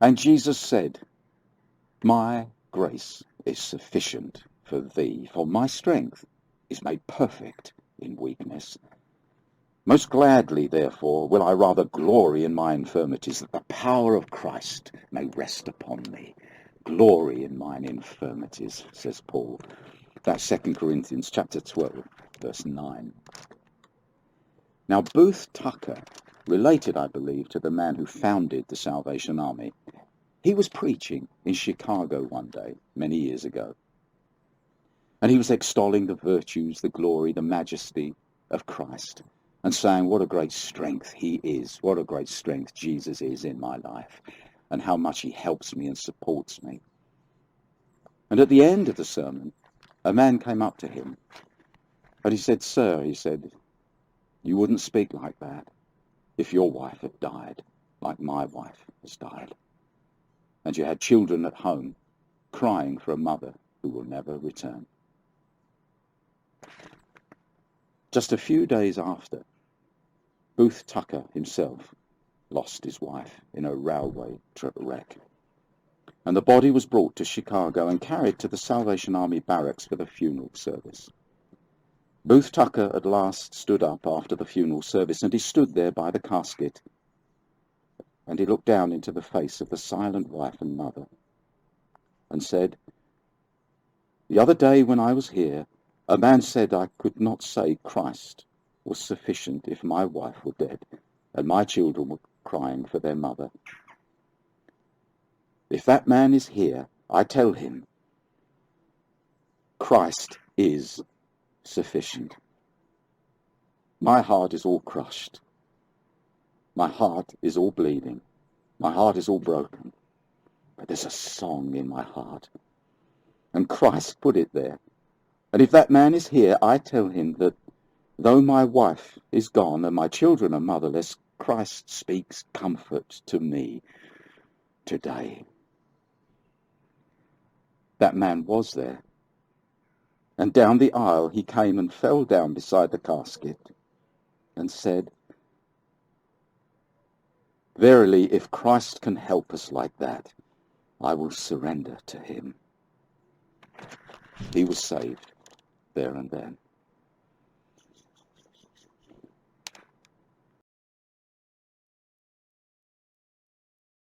And Jesus said, "My grace is sufficient for thee, for my strength is made perfect in weakness. Most gladly, therefore, will I rather glory in my infirmities, that the power of Christ may rest upon me. Glory in mine infirmities," says Paul. That's 2 Corinthians chapter 12, verse 9. Now, Booth Tucker, related, I believe, to the man who founded the Salvation Army, he was preaching in Chicago one day, many years ago. And he was extolling the virtues, the glory, the majesty of Christ, and saying what a great strength he is, what a great strength Jesus is in my life, and how much he helps me and supports me. And at the end of the sermon, a man came up to him, and he said, "Sir," he said, "you wouldn't speak like that if your wife had died, like my wife has died, and you had children at home crying for a mother who will never return." Just a few days after, Booth Tucker himself lost his wife in a railway wreck, and the body was brought to Chicago and carried to the Salvation Army barracks for the funeral service. Booth Tucker at last stood up after the funeral service, and he stood there by the casket, and he looked down into the face of the silent wife and mother, and said, "The other day when I was here, a man said I could not say Christ was sufficient if my wife were dead and my children were crying for their mother. If that man is here, I tell him, Christ is sufficient. My heart is all crushed. My heart is all bleeding. My heart is all broken. But there's a song in my heart. And Christ put it there. And if that man is here, I tell him that though my wife is gone and my children are motherless, Christ speaks comfort to me today." That man was there. And down the aisle he came and fell down beside the casket and said, "Verily, if Christ can help us like that, I will surrender to him." He was saved there and then.